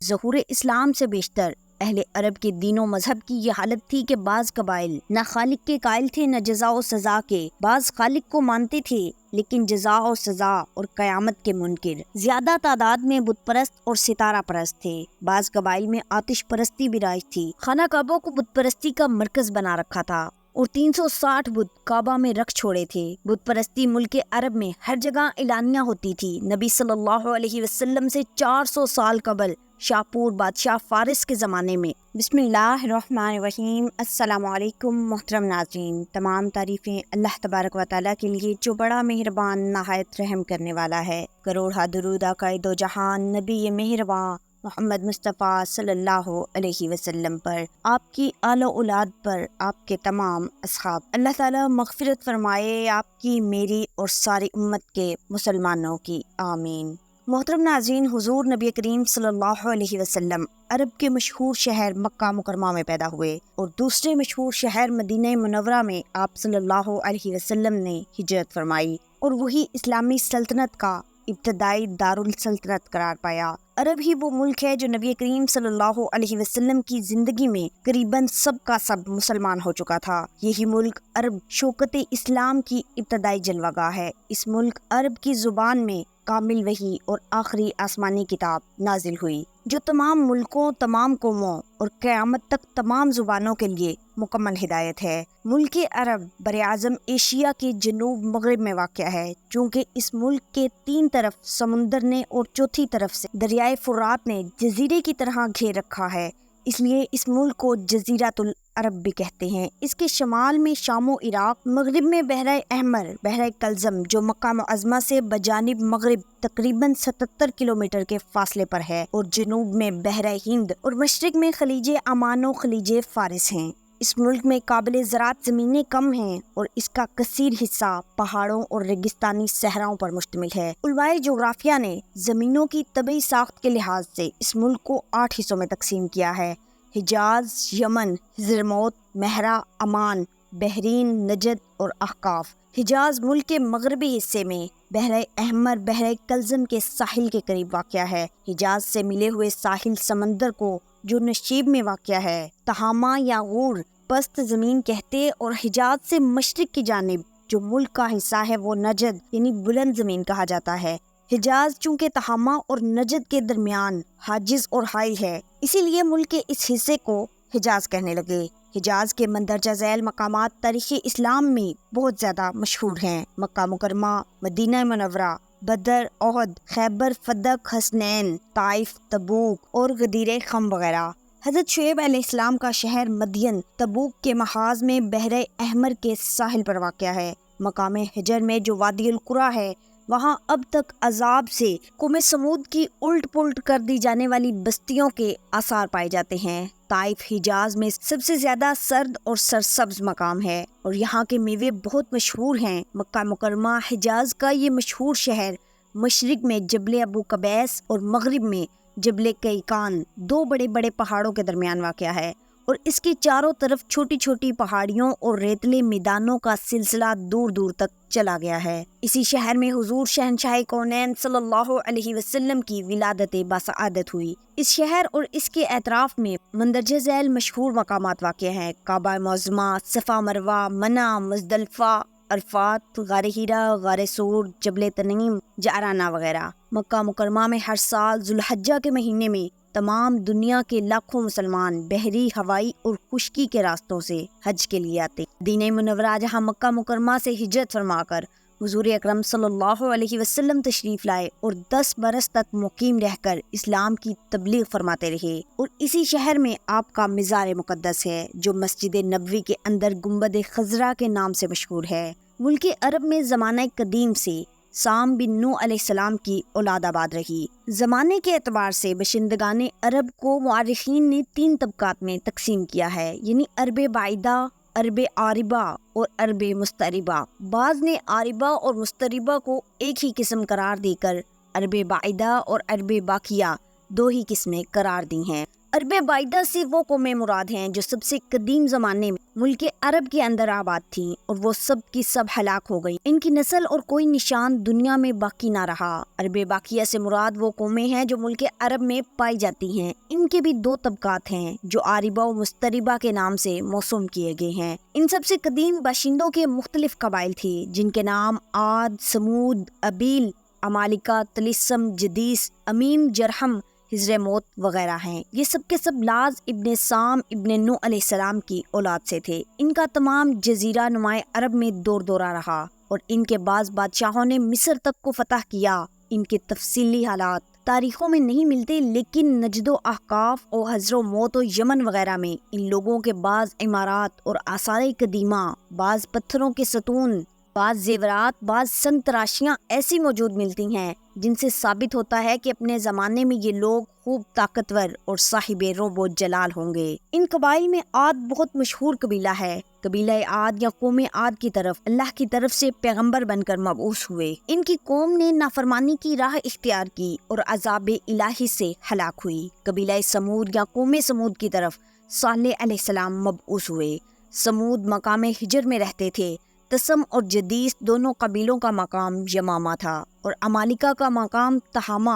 ظہور اسلام سے بیشتر اہل عرب کے دین و مذہب کی یہ حالت تھی کہ بعض قبائل نہ خالق کے قائل تھے نہ جزا و سزا کے، بعض خالق کو مانتے تھے لیکن جزا و سزا اور قیامت کے منکر، زیادہ تعداد میں بت پرست اور ستارہ پرست تھے، بعض قبائل میں آتش پرستی بھی رائج تھی، خانہ کعبہ کو بت پرستی کا مرکز بنا رکھا تھا اور 360 بت کعبہ میں رکھ چھوڑے تھے۔ بت پرستی ملک عرب میں ہر جگہ اعلانیہ ہوتی تھی۔ نبی صلی اللہ علیہ وسلم سے 400 سال قبل شاپور بادشاہ فارس کے زمانے میں۔ بسم اللہ الرحمن الرحیم۔ السلام علیکم محترم ناظرین، تمام تعریفیں اللہ تبارک و تعالیٰ کے لیے جو بڑا مہربان نہایت رحم کرنے والا ہے۔ کروڑہ درود آقائے دو جہان نبی مہرباں محمد مصطفیٰ صلی اللہ علیہ وسلم پر، آپ کی آل و اولاد پر، آپ کے تمام اصحاب۔ اللہ تعالیٰ مغفرت فرمائے آپ کی، میری اور ساری امت کے مسلمانوں کی، آمین۔ محترم ناظرین، حضور نبی کریم صلی اللہ علیہ وسلم عرب کے مشہور شہر مکہ مکرمہ میں پیدا ہوئے اور دوسرے مشہور شہر مدینہ منورہ میں آپ صلی اللہ علیہ وسلم نے ہجرت فرمائی اور وہی اسلامی سلطنت کا ابتدائی دارالسلطنت قرار پایا۔ عرب ہی وہ ملک ہے جو نبی کریم صلی اللہ علیہ وسلم کی زندگی میں قریباً سب کا سب مسلمان ہو چکا تھا۔ یہی ملک عرب شوکت اسلام کی ابتدائی جلوہ گاہ ہے۔ اس ملک عرب کی زبان میں کامل وحی اور آخری آسمانی کتاب نازل ہوئی جو تمام ملکوں، تمام قوموں اور قیامت تک تمام زبانوں کے لیے مکمل ہدایت ہے۔ ملک عرب براعظم ایشیا کے جنوب مغرب میں واقع ہے۔ چونکہ اس ملک کے 3 طرف سمندر نے اور چوتھی طرف سے دریائے فرات نے جزیرے کی طرح گھیر رکھا ہے، اس لیے اس ملک کو جزیرۃ العرب بھی کہتے ہیں۔ اس کے شمال میں شام و عراق، مغرب میں بحر احمر، بحر کلزم جو مکہ معظمہ سے بجانب مغرب تقریباً 77 کلومیٹر کے فاصلے پر ہے، اور جنوب میں بحر ہند اور مشرق میں خلیج عمان و خلیج فارس ہیں۔ اس ملک میں قابل زراعت زمینیں کم ہیں اور اس کا کثیر حصہ پہاڑوں اور ریگستانی صحراؤں پر مشتمل ہے۔ علماء جغرافیہ نے زمینوں کی طبعی ساخت کے لحاظ سے اس ملک کو 8 حصوں میں تقسیم کیا ہے: حجاز، یمن، حضرموت، مہرہ، عمان، بحرین، نجد اور احقاف۔ حجاز ملک کے مغربی حصے میں بحر احمر، بحر کلزم کے ساحل کے قریب واقع ہے۔ حجاز سے ملے ہوئے ساحل سمندر کو جو نشیب میں واقع ہے تہامہ یا غور پست زمین کہتے، اور حجاز سے مشرق کی جانب جو ملک کا حصہ ہے وہ نجد یعنی بلند زمین کہا جاتا ہے۔ حجاز چونکہ تہامہ اور نجد کے درمیان حاجز اور حائل ہے، اسی لیے ملک کے اس حصے کو حجاز کہنے لگے۔ حجاز کے مندرجہ ذیل مقامات تاریخ اسلام میں بہت زیادہ مشہور ہیں: مکہ مکرمہ، مدینہ منورہ، بدر، احد، خیبر، فدق، حسنین، طائف، تبوک اور غدیر خم وغیرہ۔ حضرت شعیب علیہ السلام کا شہر مدین تبوک کے محاذ میں بحر احمر کے ساحل پر واقع ہے۔ مقام حجر میں جو وادی القریٰ ہے، وہاں اب تک عذاب سے قوم سمود کی الٹ پلٹ کر دی جانے والی بستیوں کے آثار پائے جاتے ہیں۔ طائف حجاز میں سب سے زیادہ سرد اور سرسبز مقام ہے اور یہاں کے میوے بہت مشہور ہیں۔ مکہ مکرمہ حجاز کا یہ مشہور شہر مشرق میں جبل ابو قبیس اور مغرب میں جبل کیکان، 2 بڑے بڑے پہاڑوں کے درمیان واقع ہے، اور اس کے چاروں طرف چھوٹی چھوٹی پہاڑیوں اور ریتلے میدانوں کا سلسلہ دور دور تک چلا گیا ہے۔ اسی شہر میں حضور شہنشاہ کونین صلی اللہ علیہ وسلم کی ولادت باسعادت ہوئی۔ اس شہر اور اس کے اطراف میں مندرجہ ذیل مشہور مقامات واقع ہیں: کعبہ معظمہ، صفا مروہ، منی، مزدلفہ، عرفات، غار ہیرا، غار سور، جبل تنعیم، جعرانہ وغیرہ۔ مکہ مکرمہ میں ہر سال ذو الحجہ کے مہینے میں تمام دنیا کے لاکھوں مسلمان بحری، ہوائی اور خشکی کے راستوں سے حج کے لیے آتے۔ مدینہ منورہ جہاں مکہ مکرمہ سے ہجرت فرما کر حضور اکرم صلی اللہ علیہ وسلم تشریف لائے اور 10 برس تک مقیم رہ کر اسلام کی تبلیغ فرماتے رہے، اور اسی شہر میں آپ کا مزار مقدس ہے جو مسجد نبوی کے اندر گنبد خضرا کے نام سے مشہور ہے۔ ملک عرب میں زمانہ قدیم سے سام بن نوح علیہ السلام کی اولاد آباد رہی۔ زمانے کے اعتبار سے باشندگان عرب کو مورخین نے 3 طبقات میں تقسیم کیا ہے، یعنی عرب بعیدہ، عرب عاربہ اور عرب مستعربہ۔ بعض نے عاربہ اور مستعربہ کو ایک ہی قسم قرار دے کر عرب بعیدہ اور عرب باقیہ 2 ہی قسمیں قرار دی ہیں۔ عرب بعیدہ سے وہ قومیں مراد ہیں جو سب سے قدیم زمانے میں ملک عرب کے اندر آباد تھیں اور وہ سب کی سب ہلاک ہو گئی. ان کی نسل اور کوئی نشان دنیا میں باقی نہ رہا. عرب باقیہ سے مراد وہ قومیں ہیں جو ملک عرب میں پائی جاتی ہیں. ان کے بھی دو طبقات ہیں جو عاربہ و مستربہ کے نام سے موسوم کیے گئے ہیں. ان سب سے قدیم باشندوں کے مختلف قبائل تھے جن کے نام عاد، سمود، ابیل، عمالقہ، طلسم، جدیس، امیم، جرہم، حجر موت وغیرہ ہیں. یہ سب کے سب لاز ابن سام ابن نوح علیہ السلام کی اولاد سے تھے. ان کا تمام جزیرہ نمائے عرب میں دور دورہ رہا اور ان کے بعض بادشاہوں نے مصر تک کو فتح کیا. ان کے تفصیلی حالات تاریخوں میں نہیں ملتے، لیکن نجد و احقاف اور حجر و موت و یمن وغیرہ میں ان لوگوں کے بعض عمارات اور آثار قدیمہ، بعض پتھروں کے ستون، بعض زیورات، بعض سنگ تراشیاں ایسی موجود ملتی ہیں جن سے ثابت ہوتا ہے کہ اپنے زمانے میں یہ لوگ خوب طاقتور اور صاحب رعب و جلال ہوں گے. ان قبائل میں عاد بہت مشہور قبیلہ ہے. قبیلہ عاد یا قوم عاد کی طرف اللہ کی طرف سے پیغمبر بن کر مبعوث ہوئے. ان کی قوم نے نافرمانی کی راہ اختیار کی اور عذاب الہی سے ہلاک ہوئی. قبیلہ سمود یا قوم سمود کی طرف صالح علیہ السلام مبعوث ہوئے. سمود مقام ہجر میں رہتے تھے. تسم اور جدیس دونوں قبیلوں کا مقام یمامہ تھا اور عمالقہ کا مقام تہامہ،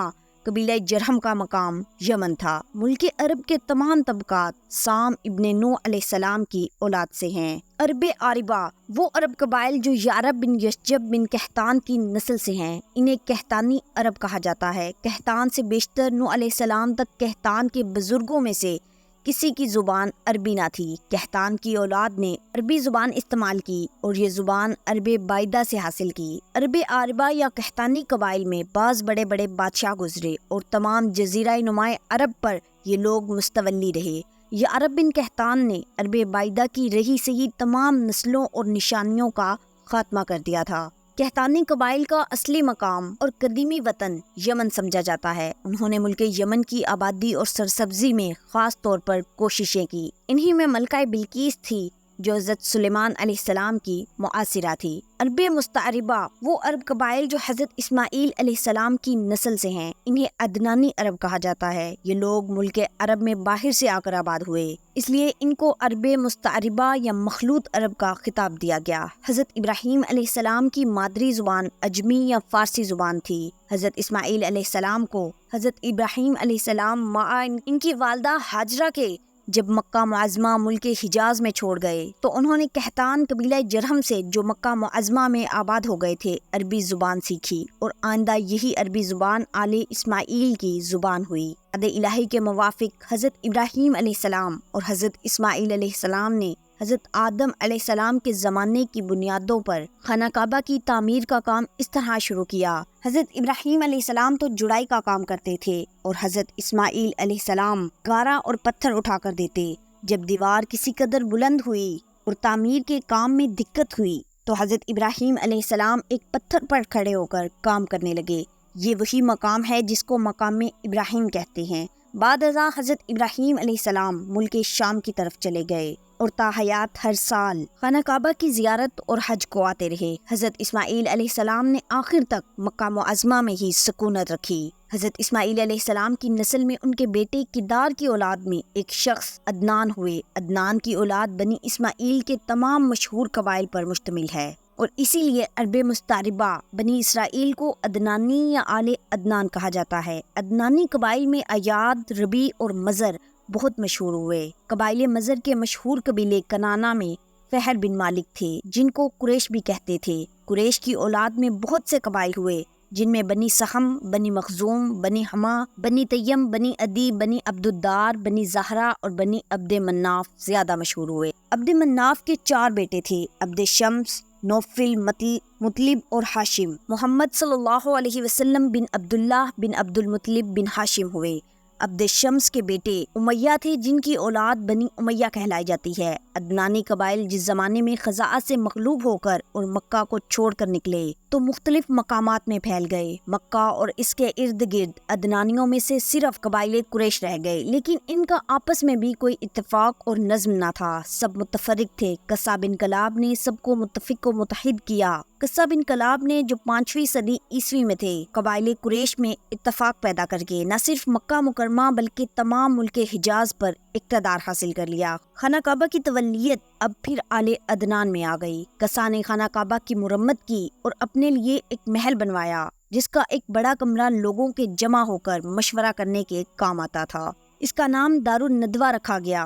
قبیلہ جرہم کا مقام یمن تھا. ملک عرب کے تمام طبقات سام ابن نوح علیہ السلام کی اولاد سے ہیں. عرب عاربہ وہ عرب قبائل جو یعرب بن یشجب بن قحطان کی نسل سے ہیں. انہیں قحطانی عرب کہا جاتا ہے. قحطان سے بیشتر نوح علیہ السلام تک قحطان کے بزرگوں میں سے کسی کی زبان عربی نہ تھی. قحطان کی اولاد نے عربی زبان استعمال کی اور یہ زبان عرب بعیدہ سے حاصل کی. عرب عاربہ یا قحطانی قبائل میں بعض بڑے بڑے بادشاہ گزرے اور تمام جزیرہ نمائے عرب پر یہ لوگ مستولی رہے. یہ عرب بن قحطان نے عرب بعیدہ کی رہی سہی تمام نسلوں اور نشانیوں کا خاتمہ کر دیا تھا. قحطانی قبائل کا اصلی مقام اور قدیمی وطن یمن سمجھا جاتا ہے. انہوں نے ملک یمن کی آبادی اور سرسبزی میں خاص طور پر کوششیں کی. انہی میں ملکہ بلقیس تھی جو حضرت سلیمان علیہ السلام کی معاصرہ تھی. عرب مستعربہ وہ عرب قبائل جو حضرت اسماعیل علیہ السلام کی نسل سے ہیں. انہیں عدنانی عرب کہا جاتا ہے. یہ لوگ ملک عرب میں باہر سے آ کر آباد ہوئے، اس لیے ان کو عرب مستعربہ یا مخلوط عرب کا خطاب دیا گیا. حضرت ابراہیم علیہ السلام کی مادری زبان عجمی یا فارسی زبان تھی. حضرت اسماعیل علیہ السلام کو حضرت ابراہیم علیہ السلام مع ان کی والدہ ہاجرہ کے جب مکہ معظمہ ملک حجاز میں چھوڑ گئے تو انہوں نے قحطان قبیلہ جرہم سے جو مکہ معظمہ میں آباد ہو گئے تھے عربی زبان سیکھی اور آئندہ یہی عربی زبان آل اسماعیل کی زبان ہوئی. عہد الہی کے موافق حضرت ابراہیم علیہ السلام اور حضرت اسماعیل علیہ السلام نے حضرت آدم علیہ السلام کے زمانے کی بنیادوں پر خانہ کعبہ کی تعمیر کا کام اس طرح شروع کیا. حضرت ابراہیم علیہ السلام تو جڑائی کا کام کرتے تھے اور حضرت اسماعیل علیہ السلام گارا اور پتھر اٹھا کر دیتے. جب دیوار کسی قدر بلند ہوئی اور تعمیر کے کام میں دقت ہوئی تو حضرت ابراہیم علیہ السلام ایک پتھر پر کھڑے ہو کر کام کرنے لگے. یہ وہی مقام ہے جس کو مقام ابراہیم کہتے ہیں. بعد ازاں حضرت ابراہیم علیہ السلام ملک شام کی طرف چلے گئے اور تا حیات ہر سال خانہ کعبہ کی زیارت اور حج کو آتے رہے. حضرت اسماعیل علیہ السلام نے آخر تک مکہ معظمہ میں ہی سکونت رکھی. حضرت اسماعیل علیہ السلام کی نسل میں ان کے بیٹے کدار کی اولاد میں ایک شخص عدنان ہوئے. عدنان کی اولاد بنی اسماعیل کے تمام مشہور قبائل پر مشتمل ہے اور اسی لیے عرب مستعربہ بنی اسرائیل کو عدنانی یا آل عدنان کہا جاتا ہے. عدنانی قبائل میں ایاد، ربی اور مزر بہت مشہور ہوئے. قبائل مزر کے مشہور قبیلے کنانا میں فہر بن مالک تھے جن کو قریش بھی کہتے تھے. قریش کی اولاد میں بہت سے قبائل ہوئے جن میں بنی سہم، بنی مخزوم، بنی حما، بنی تیم، بنی عدی، بنی عبدالدار، بنی زہرہ اور بنی عبد مناف زیادہ مشہور ہوئے. عبد مناف کے 4 بیٹے تھے: عبد شمس، نوفل، مطلب اور ہاشم. محمد صلی اللہ علیہ وسلم بن عبداللہ بن عبد المطلب بن ہاشم ہوئے. عبد شمس کے بیٹے امیہ تھے جن کی اولاد بنی امیہ کہلائی جاتی ہے. عدنانی قبائل جس زمانے میں خزاعت سے مغلوب ہو کر اور مکہ کو چھوڑ کر نکلے تو مختلف مقامات میں پھیل گئے. مکہ اور اس کے ارد گرد عدنانیوں میں سے صرف قبائل قریش رہ گئے، لیکن ان کا آپس میں بھی کوئی اتفاق اور نظم نہ تھا. سب متفرق تھے. قصاب انقلاب نے سب کو متفق و متحد کیا. قصہ بن کلاب نے جو 5ویں صدی عیسوی میں تھے قبائل قریش میں اتفاق پیدا کر کے نہ صرف مکہ مکرمہ بلکہ تمام ملک حجاز پر اقتدار حاصل کر لیا۔ خانہ کعبہ کی تولیت اب پھر آل عدنان میں آ گئی۔ قصہ نے خانہ کعبہ کی مرمت کی اور اپنے لیے ایک محل بنوایا جس کا ایک بڑا کمرہ لوگوں کے جمع ہو کر مشورہ کرنے کے کام آتا تھا۔ اس کا نام دارالندوہ رکھا گیا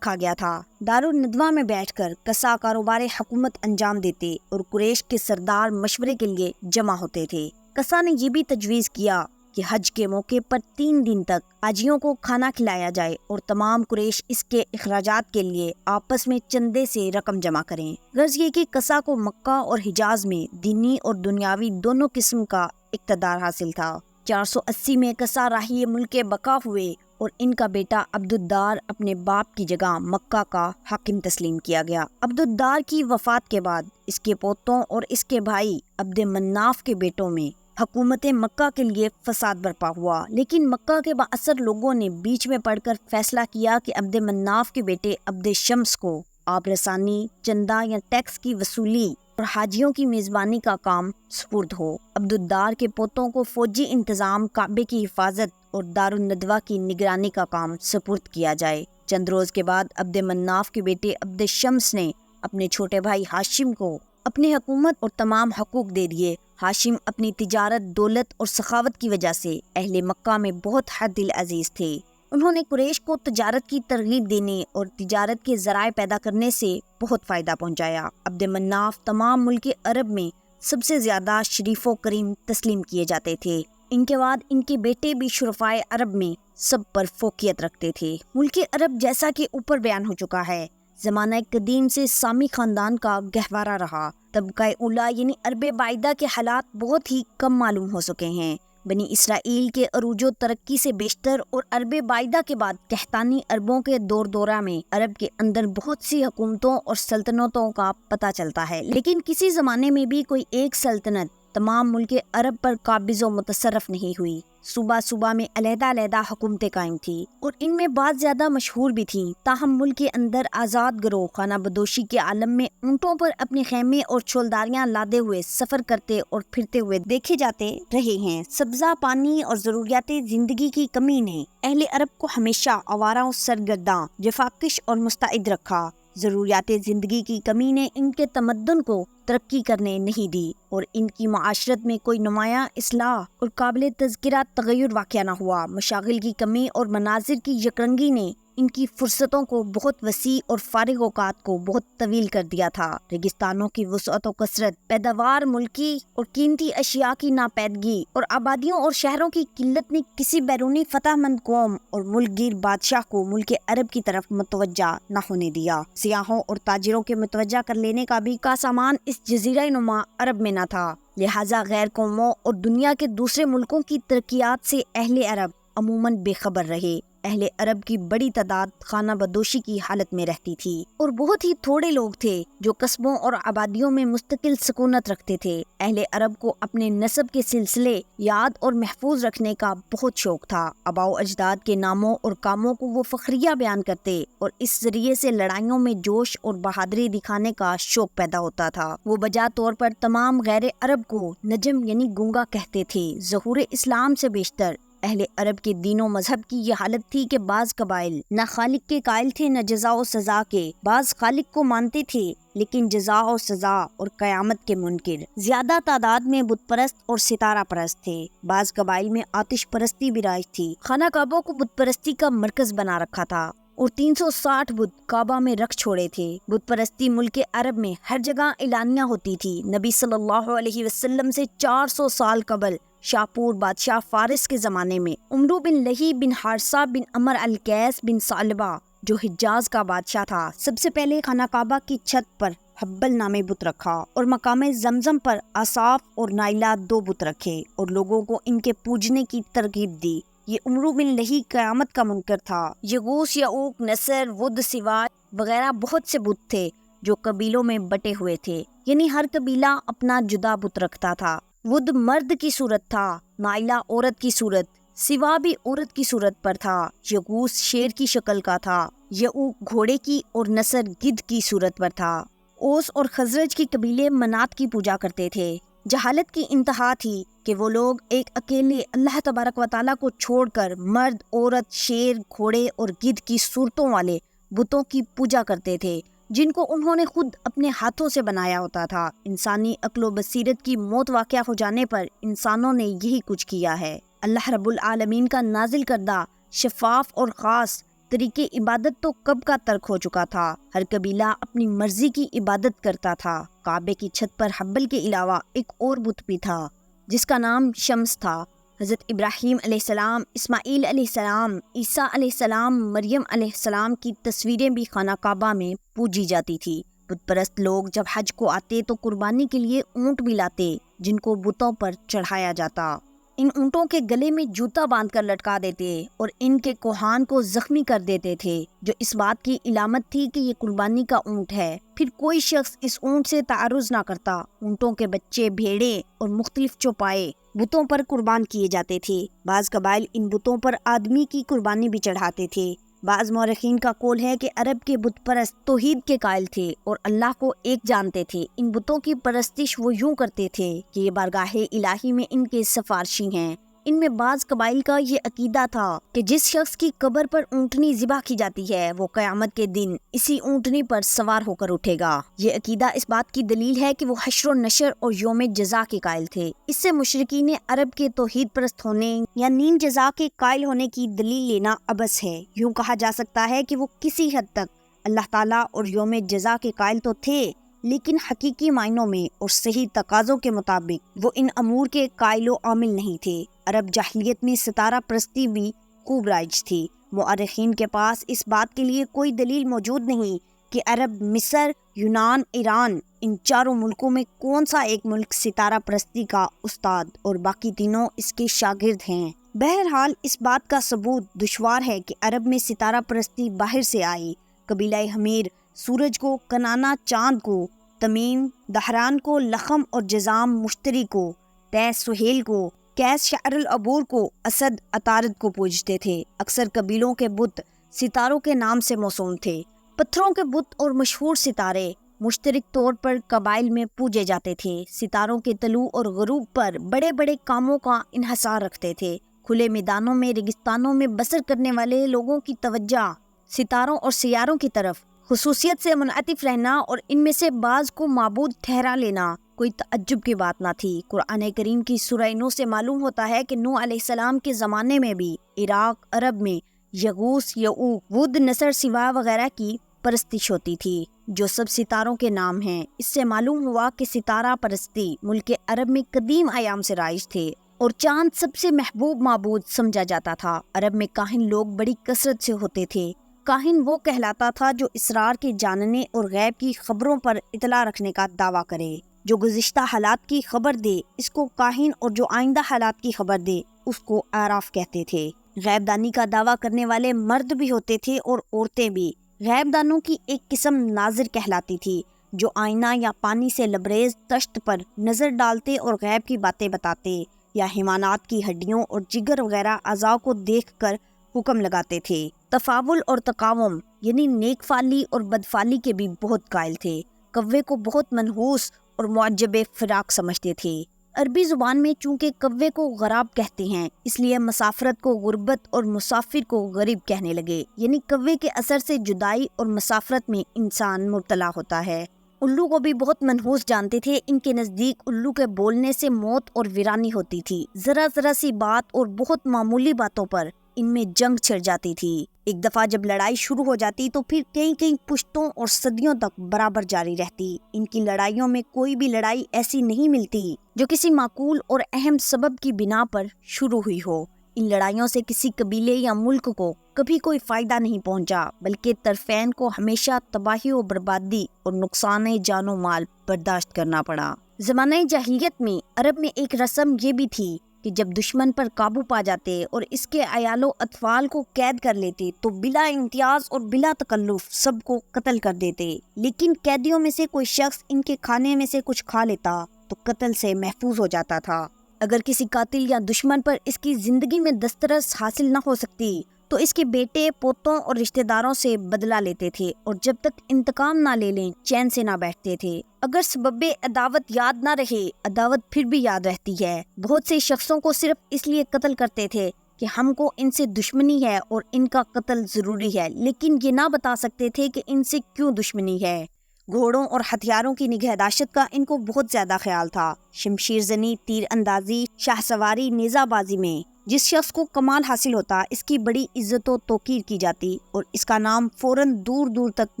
تھا۔ دارالندوہ میں بیٹھ کر قصہ کاروبار حکومت انجام دیتے اور قریش کے سردار مشورے کے لیے جمع ہوتے تھے۔ قصہ نے یہ بھی تجویز کیا کہ حج کے موقع پر 3 دن تک حاجیوں کو کھانا کھلایا جائے اور تمام قریش اس کے اخراجات کے لیے آپس میں چندے سے رقم جمع کریں۔ غرض یہ کہ قصہ کو مکہ اور حجاز میں دینی اور دنیاوی دونوں قسم کا اقتدار حاصل تھا۔ 480 میں قصہ راہی ملک بقا ہوئے اور ان کا بیٹا عبدالدار اپنے باپ کی جگہ مکہ کا حاکم تسلیم کیا گیا۔ عبدالدار کی وفات کے بعد اس کے پوتوں اور اس کے بھائی عبد مناف کے بیٹوں میں حکومت مکہ کے لیے فساد برپا ہوا، لیکن مکہ کے بااثر لوگوں نے بیچ میں پڑھ کر فیصلہ کیا کہ عبد مناف کے بیٹے عبد شمس کو آب رسانی، چندہ یا ٹیکس کی وصولی اور حاجیوں کی میزبانی کا کام سپرد ہو۔ عبدالدار کے پوتوں کو فوجی انتظام، کعبے کی حفاظت اور دارالندوہ کی نگرانی کا کام سپرد کیا جائے۔ چند روز کے بعد عبد مناف کے بیٹے عبد شمس نے اپنے چھوٹے بھائی ہاشم کو اپنی حکومت اور تمام حقوق دے دیے۔ ہاشم اپنی تجارت، دولت اور سخاوت کی وجہ سے اہل مکہ میں بہت حد دل عزیز تھے۔ انہوں نے قریش کو تجارت کی ترغیب دینے اور تجارت کے ذرائع پیدا کرنے سے بہت فائدہ پہنچایا۔ عبد مناف تمام ملک عرب میں سب سے زیادہ شریف و کریم تسلیم کیے جاتے تھے۔ ان کے بعد ان کے بیٹے بھی شرفائے عرب میں سب پر فوقیت رکھتے تھے۔ ملک عرب جیسا کہ اوپر بیان ہو چکا ہے زمانہ قدیم سے سامی خاندان کا گہوارہ رہا۔ طبقہ اولیٰ یعنی عرب بعیدہ کے حالات بہت ہی کم معلوم ہو سکے ہیں۔ بنی اسرائیل کے عروج و ترقی سے بیشتر اور عرب بعیدہ کے بعد قحطانی عربوں کے دورہ میں عرب کے اندر بہت سی حکومتوں اور سلطنتوں کا پتہ چلتا ہے، لیکن کسی زمانے میں بھی کوئی ایک سلطنت تمام ملک عرب پر قابض و متصرف نہیں ہوئی۔ صوبہ میں علیحدہ علیحدہ حکومتیں قائم تھیں اور ان میں بعض زیادہ مشہور بھی تھیں، تاہم ملک کے اندر آزاد گروہ خانہ بدوشی کے عالم میں اونٹوں پر اپنے خیمے اور چھولداریاں لادے ہوئے سفر کرتے اور پھرتے ہوئے دیکھے جاتے رہے ہیں۔ سبزہ پانی اور ضروریات زندگی کی کمی نے اہل عرب کو ہمیشہ آوارہ و سرگرداں، جفاکش اور مستعد رکھا۔ ضروریات زندگی کی کمی نے ان کے تمدن کو ترقی کرنے نہیں دی اور ان کی معاشرت میں کوئی نمایاں اصلاح اور قابل تذکرہ تغیر واقع نہ ہوا۔ مشاغل کی کمی اور مناظر کی یکرنگی نے ان کی فرصتوں کو بہت وسیع اور فارغ اوقات کو بہت طویل کر دیا تھا۔ ریگستانوں کی وسعت و کثرت، پیداوار ملکی اور قیمتی اشیاء کی ناپیدگی اور آبادیوں اور شہروں کی قلت نے کسی بیرونی فتح مند قوم اور ملک گیر بادشاہ کو ملک عرب کی طرف متوجہ نہ ہونے دیا۔ سیاحوں اور تاجروں کے متوجہ کر لینے کا بھی کا سامان اس جزیرہ نما عرب میں نہ تھا، لہٰذا غیر قوموں اور دنیا کے دوسرے ملکوں کی ترقیات سے اہل عرب عموماً بے خبر رہے۔ اہل عرب کی بڑی تعداد خانہ بدوشی کی حالت میں رہتی تھی اور بہت ہی تھوڑے لوگ تھے جو قصبوں اور آبادیوں میں مستقل سکونت رکھتے تھے۔ اہل عرب کو اپنے نسب کے سلسلے یاد اور محفوظ رکھنے کا بہت شوق تھا۔ آباء و اجداد کے ناموں اور کاموں کو وہ فخریہ بیان کرتے اور اس ذریعے سے لڑائیوں میں جوش اور بہادری دکھانے کا شوق پیدا ہوتا تھا۔ وہ بجا طور پر تمام غیر عرب کو نجم یعنی گونگا کہتے تھے۔ ظہور اسلام سے بیشتر اہل عرب کے دین و مذہب کی یہ حالت تھی کہ بعض قبائل نہ خالق کے قائل تھے نہ جزا و سزا کے، بعض خالق کو مانتے تھے لیکن جزا و سزا اور قیامت کے منکر، زیادہ تعداد میں بت پرست اور ستارہ پرست تھے۔ بعض قبائل میں آتش پرستی بھی رائج تھی۔ خانہ کعبہ کو بت پرستی کا مرکز بنا رکھا تھا اور 360 بت کعبہ میں رکھ چھوڑے تھے۔ بت پرستی ملک عرب میں ہر جگہ اعلانیہ ہوتی تھی۔ نبی صلی اللہ علیہ وسلم سے 400 سال قبل شاپور بادشاہ فارس کے زمانے میں عمرو بن لہی بن حارثہ بن عمر القیس بن ثعلبہ جو حجاز کا بادشاہ تھا، سب سے پہلے خانہ کعبہ کی چھت پر حبل نامی بت رکھا اور مقام زمزم پر آصاف اور نائلہ 2 بت رکھے اور لوگوں کو ان کے پوجنے کی ترغیب دی۔ یہ عمرو بن لہی قیامت کا منکر تھا۔ یغوث، یعوق، نصر، ود، سوا وغیرہ بہت سے بت تھے جو قبیلوں میں بٹے ہوئے تھے، یعنی ہر قبیلہ اپنا جدا بت رکھتا تھا۔ ود مرد کی صورت تھا، نائلہ عورت کی صورت، سوا بھی عورت کی صورت پر تھا، یغوث شیر کی شکل کا تھا، یعوق گھوڑے کی اور نصر گدھ کی صورت پر تھا۔ اوس اور خزرج کی قبیلے منات کی پوجا کرتے تھے۔ جہالت کی انتہا تھی کہ وہ لوگ ایک اکیلے اللہ تبارک و تعالیٰ کو چھوڑ کر مرد، عورت، شیر، گھوڑے اور گدھ کی صورتوں والے بتوں کی پوجا کرتے تھے، جن کو انہوں نے خود اپنے ہاتھوں سے بنایا ہوتا تھا۔ انسانی عقل و بصیرت کی موت واقع ہو جانے پر انسانوں نے یہی کچھ کیا ہے۔ اللہ رب العالمین کا نازل کردہ شفاف اور خاص طریقے عبادت تو کب کا ترک ہو چکا تھا۔ ہر قبیلہ اپنی مرضی کی عبادت کرتا تھا۔ کعبے کی چھت پر حبل کے علاوہ ایک اور بت بھی تھا جس کا نام شمس تھا۔ حضرت ابراہیم علیہ السلام، اسماعیل علیہ السلام، عیسیٰ علیہ السلام، مریم علیہ السلام کی تصویریں بھی خانہ کعبہ میں پوجی جاتی تھی۔ بت پرست لوگ جب حج کو آتے تو قربانی کے لیے اونٹ بھی لاتے جن کو بتوں پر چڑھایا جاتا۔ ان اونٹوں کے گلے میں جوتا باندھ کر لٹکا دیتے اور ان کے کوہان کو زخمی کر دیتے تھے، جو اس بات کی علامت تھی کہ یہ قربانی کا اونٹ ہے۔ پھر کوئی شخص اس اونٹ سے تعرض نہ کرتا۔ اونٹوں کے بچے، بھیڑے اور مختلف چوپائے بتوں پر قربان کیے جاتے تھے۔ بعض قبائل ان بتوں پر آدمی کی قربانی بھی چڑھاتے تھے۔ بعض مورخین کا قول ہے کہ عرب کے بت پرست توحید کے قائل تھے اور اللہ کو ایک جانتے تھے۔ ان بتوں کی پرستش وہ یوں کرتے تھے کہ یہ بارگاہ الہی میں ان کے سفارشی ہیں۔ ان میں بعض قبائل کا یہ عقیدہ تھا کہ جس شخص کی قبر پر اونٹنی ذبح کی جاتی ہے وہ قیامت کے دن اسی اونٹنی پر سوار ہو کر اٹھے گا۔ یہ عقیدہ اس بات کی دلیل ہے کہ وہ حشر و نشر اور یوم جزا کے قائل تھے۔ اس سے مشرکین عرب کے توحید پرست ہونے یا نیم جزا کے قائل ہونے کی دلیل لینا عبث ہے۔ یوں کہا جا سکتا ہے کہ وہ کسی حد تک اللہ تعالیٰ اور یوم جزا کے قائل تو تھے، لیکن حقیقی معنوں میں اور صحیح تقاضوں کے مطابق وہ ان امور کے قائل و عامل نہیں تھے۔ عرب جاہلیت میں ستارہ پرستی بھی خوب رائج تھی۔ مورخین کے پاس اس بات کے لیے کوئی دلیل موجود نہیں کہ عرب، مصر، یونان، ایران، ان چاروں ملکوں میں کون سا ایک ملک ستارہ پرستی کا استاد اور باقی تینوں اس کے شاگرد ہیں۔ بہرحال اس بات کا ثبوت دشوار ہے کہ عرب میں ستارہ پرستی باہر سے آئی۔ قبیلہ حمیر سورج کو، کنانا چاند کو، تمیم دہران کو، لخم اور جزام مشتری کو، تیس سہیل کو، کیس شعر العبور کو، اسد عطارد کو پوجتے تھے۔ اکثر قبیلوں کے بت ستاروں کے نام سے موسوم تھے۔ پتھروں کے بت اور مشہور ستارے مشترک طور پر قبائل میں پوجے جاتے تھے۔ ستاروں کے طلوع اور غروب پر بڑے بڑے کاموں کا انحصار رکھتے تھے۔ کھلے میدانوں میں، ریگستانوں میں بسر کرنے والے لوگوں کی توجہ ستاروں اور سیاروں کی طرف خصوصیت سے منعطف رہنا اور ان میں سے بعض کو معبود ٹھہرا لینا کوئی تعجب کی بات نہ تھی۔ قرآن کریم کی سورہ نوح سے معلوم ہوتا ہے کہ نوح علیہ السلام کے زمانے میں بھی عراق عرب میں یغوث، یعوق، ود، نصر، سوا وغیرہ کی پرستش ہوتی تھی، جو سب ستاروں کے نام ہیں۔ اس سے معلوم ہوا کہ ستارہ پرستی ملک عرب میں قدیم ایام سے رائج تھے اور چاند سب سے محبوب معبود سمجھا جاتا تھا۔ عرب میں کاہن لوگ بڑی کثرت سے ہوتے تھے۔ کاہن وہ کہلاتا تھا جو اسرار کے جاننے اور غیب کی خبروں پر اطلاع رکھنے کا دعویٰ کرے۔ جو گزشتہ حالات کی خبر دے اس کو کاہن، اور جو آئندہ حالات کی خبر دے اس کو عراف کہتے تھے۔ غیب دانی کا دعویٰ کرنے والے مرد بھی ہوتے تھے اور عورتیں بھی۔ غیب دانوں کی ایک قسم ناظر کہلاتی تھی، جو آئینہ یا پانی سے لبریز تشت پر نظر ڈالتے اور غیب کی باتیں بتاتے، یا حیوانات کی ہڈیوں اور جگر وغیرہ اعضاء کو دیکھ کر حکم لگاتے تھے۔ تفاول اور تقاوم یعنی نیک فالی اور بدفالی کے بھی بہت قائل تھے۔ کوے کو بہت منحوس اور معجب فراق سمجھتے تھے۔ عربی زبان میں چونکہ کوے کو غراب کہتے ہیں، اس لیے مسافرت کو غربت اور مسافر کو غریب کہنے لگے، یعنی کوے کے اثر سے جدائی اور مسافرت میں انسان مبتلا ہوتا ہے۔ الو کو بھی بہت منحوس جانتے تھے۔ ان کے نزدیک الو کے بولنے سے موت اور ویرانی ہوتی تھی۔ ذرا ذرا سی بات اور بہت معمولی باتوں پر ان میں جنگ چھڑ جاتی تھی۔ ایک دفعہ جب لڑائی شروع ہو جاتی تو پھر کئی پشتوں اور صدیوں تک برابر جاری رہتی۔ ان کی لڑائیوں میں کوئی بھی لڑائی ایسی نہیں ملتی جو کسی معقول اور اہم سبب کی بنا پر شروع ہوئی ہو۔ ان لڑائیوں سے کسی قبیلے یا ملک کو کبھی کوئی فائدہ نہیں پہنچا، بلکہ طرفین کو ہمیشہ تباہی و بربادی اور نقصان جان و مال برداشت کرنا پڑا۔ زمانہ جاہلیت میں عرب میں ایک رسم یہ بھی تھی کہ جب دشمن پر قابو پا جاتے اور اس کے عیال و اطفال کو قید کر لیتے تو بلا امتیاز اور بلا تکلف سب کو قتل کر دیتے، لیکن قیدیوں میں سے کوئی شخص ان کے کھانے میں سے کچھ کھا لیتا تو قتل سے محفوظ ہو جاتا تھا۔ اگر کسی قاتل یا دشمن پر اس کی زندگی میں دسترس حاصل نہ ہو سکتی تو اس کے بیٹے پوتوں اور رشتہ داروں سے بدلہ لیتے تھے اور جب تک انتقام نہ لے لیں چین سے نہ بیٹھتے تھے۔ اگر سبب عداوت یاد نہ رہے، عداوت پھر بھی یاد رہتی ہے۔ بہت سے شخصوں کو صرف اس لیے قتل کرتے تھے کہ ہم کو ان سے دشمنی ہے اور ان کا قتل ضروری ہے، لیکن یہ نہ بتا سکتے تھے کہ ان سے کیوں دشمنی ہے۔ گھوڑوں اور ہتھیاروں کی نگہداشت کا ان کو بہت زیادہ خیال تھا۔ شمشیر زنی، تیر اندازی، شاہ سواری، نیزہ بازی میں جس شخص کو کمال حاصل ہوتا اس کی بڑی عزت و توقیر کی جاتی اور اس کا نام فوراً دور دور تک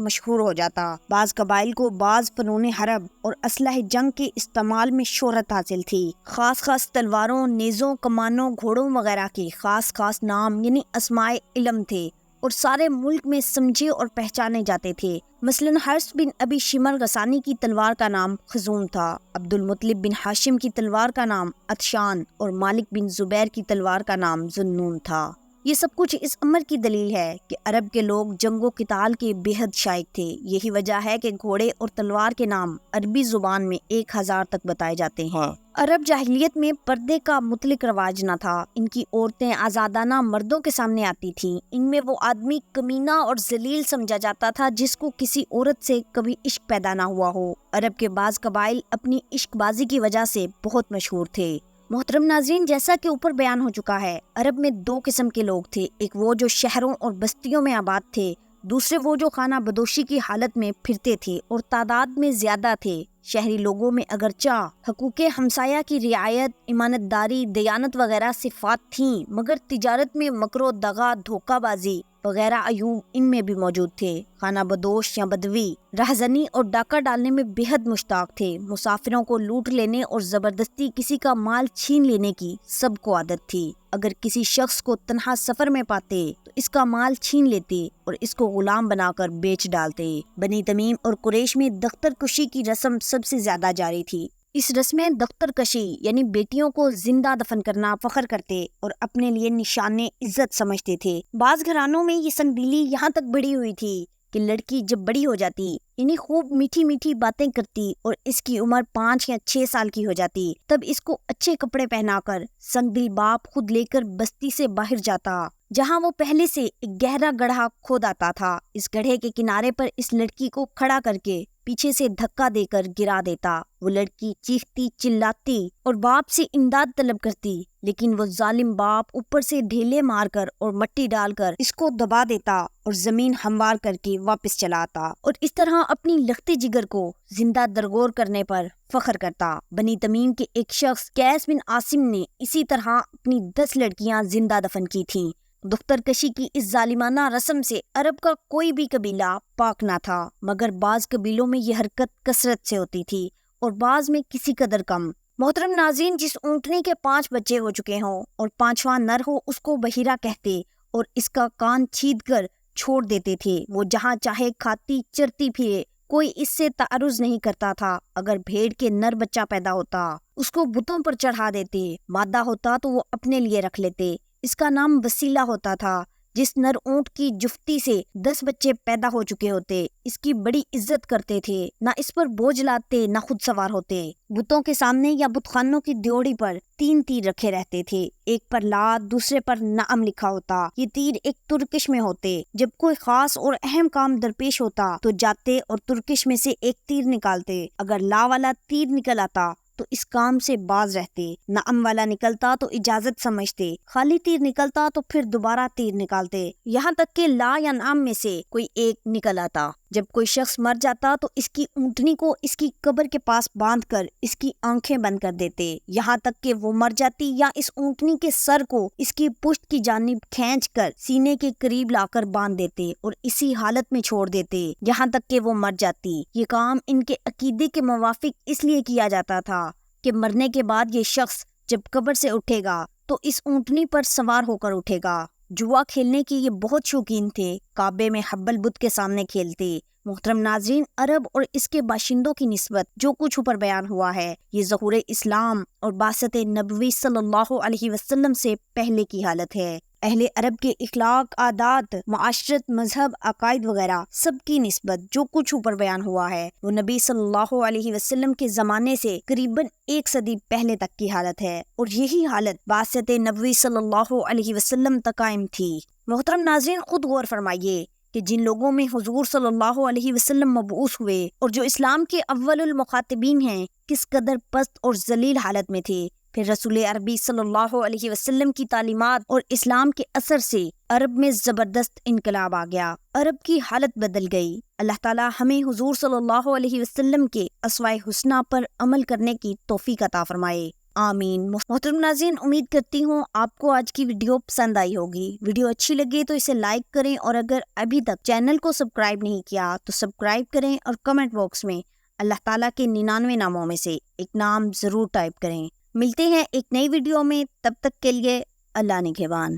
مشہور ہو جاتا۔ بعض قبائل کو بعض فنون حرب اور اسلحہ جنگ کے استعمال میں شہرت حاصل تھی۔ خاص تلواروں، نیزوں، کمانوں، گھوڑوں وغیرہ کے خاص نام یعنی اسماء علم تھے اور سارے ملک میں سمجھے اور پہچانے جاتے تھے۔ مثلاً حرس بن ابی شمر غسانی کی تلوار کا نام خزون تھا، عبد المطلب بن ہاشم کی تلوار کا نام عطشان اور مالک بن زبیر کی تلوار کا نام ذوالنون تھا۔ یہ سب کچھ اس امر کی دلیل ہے کہ عرب کے لوگ جنگ و قتال کے بے حد شائق تھے۔ یہی وجہ ہے کہ گھوڑے اور تلوار کے نام عربی زبان میں 1000 تک بتائے جاتے ہیں۔ عرب جاہلیت میں پردے کا مطلق رواج نہ تھا۔ ان کی عورتیں آزادانہ مردوں کے سامنے آتی تھیں۔ ان میں وہ آدمی کمینہ اور ذلیل سمجھا جاتا تھا جس کو کسی عورت سے کبھی عشق پیدا نہ ہوا ہو۔ عرب کے بعض قبائل اپنی عشق بازی کی وجہ سے بہت مشہور تھے۔ محترم ناظرین، جیسا کہ اوپر بیان ہو چکا ہے، عرب میں 2 قسم کے لوگ تھے، ایک وہ جو شہروں اور بستیوں میں آباد تھے، دوسرے وہ جو خانہ بدوشی کی حالت میں پھرتے تھے اور تعداد میں زیادہ تھے۔ شہری لوگوں میں اگرچہ حقوق ہمسایہ کی رعایت، امانت داری، دیانت وغیرہ صفات تھیں، مگر تجارت میں مکر و دغا، دھوکہ بازی وغیرہ عیوب ان میں بھی موجود تھے۔ خانہ بدوش یا بدوی رہزنی اور ڈاکہ ڈالنے میں بے حد مشتاق تھے۔ مسافروں کو لوٹ لینے اور زبردستی کسی کا مال چھین لینے کی سب کو عادت تھی۔ اگر کسی شخص کو تنہا سفر میں پاتے تو اس کا مال چھین لیتے اور اس کو غلام بنا کر بیچ ڈالتے۔ بنی تمیم اور قریش میں دختر کشی کی رسم سب سے زیادہ جاری تھی۔ اس رسم دختر کشی یعنی بیٹیوں کو زندہ دفن کرنا فخر کرتے اور اپنے لیے نشان عزت سمجھتے تھے۔ بعض گھرانوں میں یہ سنبیلی یہاں تک بڑھی ہوئی تھی کہ لڑکی جب بڑی ہو جاتی یعنی خوب میٹھی باتیں کرتی اور اس کی عمر 5 یا 6 سال کی ہو جاتی، تب اس کو اچھے کپڑے پہنا کر سنگ دل باپ خود لے کر بستی سے باہر جاتا، جہاں وہ پہلے سے ایک گہرا گڑھا کھود آتا تھا۔ اس گڑھے کے کنارے پر اس لڑکی کو کھڑا کر کے پیچھے سے دھکا دے کر گرا دیتا۔ وہ لڑکی چیختی چلاتی اور باپ سے امداد طلب کرتی، لیکن وہ ظالم باپ اوپر سے ڈھیلے مار کر اور مٹی ڈال کر اس کو دبا دیتا اور زمین ہموار کر کے واپس چلا آتا اور اس طرح اپنی لختے جگر کو زندہ درگور کرنے پر فخر کرتا۔ بنی تمیم کے ایک شخص قیس بن عاصم نے اسی طرح اپنی 10 لڑکیاں زندہ دفن کی تھیں۔ دختر کشی کی اس ظالمانہ رسم سے عرب کا کوئی بھی قبیلہ پاک نہ تھا، مگر بعض قبیلوں میں یہ حرکت کثرت سے ہوتی تھی اور بعض میں کسی قدر کم۔ محترم ناظرین، جس اونٹنی کے 5 بچے ہو چکے ہوں اور 5واں نر ہو اس کو بحیرہ کہتے اور اس کا کان چھید کر چھوڑ دیتے تھے۔ وہ جہاں چاہے کھاتی چرتی پھرے، کوئی اس سے تعرض نہیں کرتا تھا۔ اگر بھیڑ کے نر بچہ پیدا ہوتا اس کو بتوں پر چڑھا دیتے، مادہ ہوتا تو وہ اپنے لیے رکھ لیتے۔ اس کا نام وسیلہ ہوتا تھا۔ جس نر اونٹ کی جفتی سے 10 بچے پیدا ہو چکے ہوتے اس کی بڑی عزت کرتے تھے، نہ اس پر بوجھ لاتے نہ خود سوار ہوتے۔ بتوں کے سامنے یا بت خانوں کی دیوڑی پر 3 تیر رکھے رہتے تھے، ایک پر لات، دوسرے پر نعم لکھا ہوتا۔ یہ تیر ایک ترکش میں ہوتے۔ جب کوئی خاص اور اہم کام درپیش ہوتا تو جاتے اور ترکش میں سے ایک تیر نکالتے۔ اگر لا والا تیر نکل آتا تو اس کام سے باز رہتے، نعم والا نکلتا تو اجازت سمجھتے، خالی تیر نکلتا تو پھر دوبارہ تیر نکالتے، یہاں تک کہ لا یا نعم میں سے کوئی ایک نکل آتا۔ جب کوئی شخص مر جاتا تو اس کی اونٹنی کو اس کی قبر کے پاس باندھ کر اس کی آنکھیں بند کر دیتے، یہاں تک کہ وہ مر جاتی، یا اس اونٹنی کے سر کو اس کی پشت کی جانب کھینچ کر سینے کے قریب لا کر باندھ دیتے اور اسی حالت میں چھوڑ دیتے یہاں تک کہ وہ مر جاتی۔ یہ کام ان کے عقیدے کے موافق اس لیے کیا جاتا تھا کہ مرنے کے بعد یہ شخص جب قبر سے اٹھے گا تو اس اونٹنی پر سوار ہو کر اٹھے گا۔ جوا کھیلنے کی یہ بہت شوقین تھے، کعبے میں حبل بت کے سامنے کھیلتے۔ محترم ناظرین، عرب اور اس کے باشندوں کی نسبت جو کچھ اوپر بیان ہوا ہے یہ ظہور اسلام اور بعثت نبوی صلی اللہ علیہ وسلم سے پہلے کی حالت ہے۔ اہل عرب کے اخلاق، عادات، معاشرت، مذہب، عقائد وغیرہ سب کی نسبت جو کچھ اوپر بیان ہوا ہے وہ نبی صلی اللہ علیہ وسلم کے زمانے سے قریباً 1 صدی پہلے تک کی حالت ہے، اور یہی حالت بعثت نبوی صلی اللہ علیہ وسلم تک قائم تھی۔ محترم ناظرین، خود غور فرمائیے کہ جن لوگوں میں حضور صلی اللہ علیہ وسلم مبعوث ہوئے اور جو اسلام کے اول المخاطبین ہیں کس قدر پست اور ذلیل حالت میں تھے، پھر رسول عربی صلی اللہ علیہ وسلم کی تعلیمات اور اسلام کے اثر سے عرب میں زبردست انقلاب آ گیا، عرب کی حالت بدل گئی۔ اللہ تعالی ہمیں حضور صلی اللہ علیہ وسلم کے اسوائے حسنہ پر عمل کرنے کی توفیق عطا فرمائے، آمین۔ محترم ناظرین، امید کرتی ہوں آپ کو آج کی ویڈیو پسند آئی ہوگی۔ ویڈیو اچھی لگے تو اسے لائک کریں، اور اگر ابھی تک چینل کو سبسکرائب نہیں کیا تو سبسکرائب کریں، اور کمنٹ باکس میں اللہ تعالیٰ کے 99 ناموں میں سے ایک نام ضرور ٹائپ کریں۔ ملتے ہیں ایک نئی ویڈیو میں، تب تک کے لیے اللہ نگہبان۔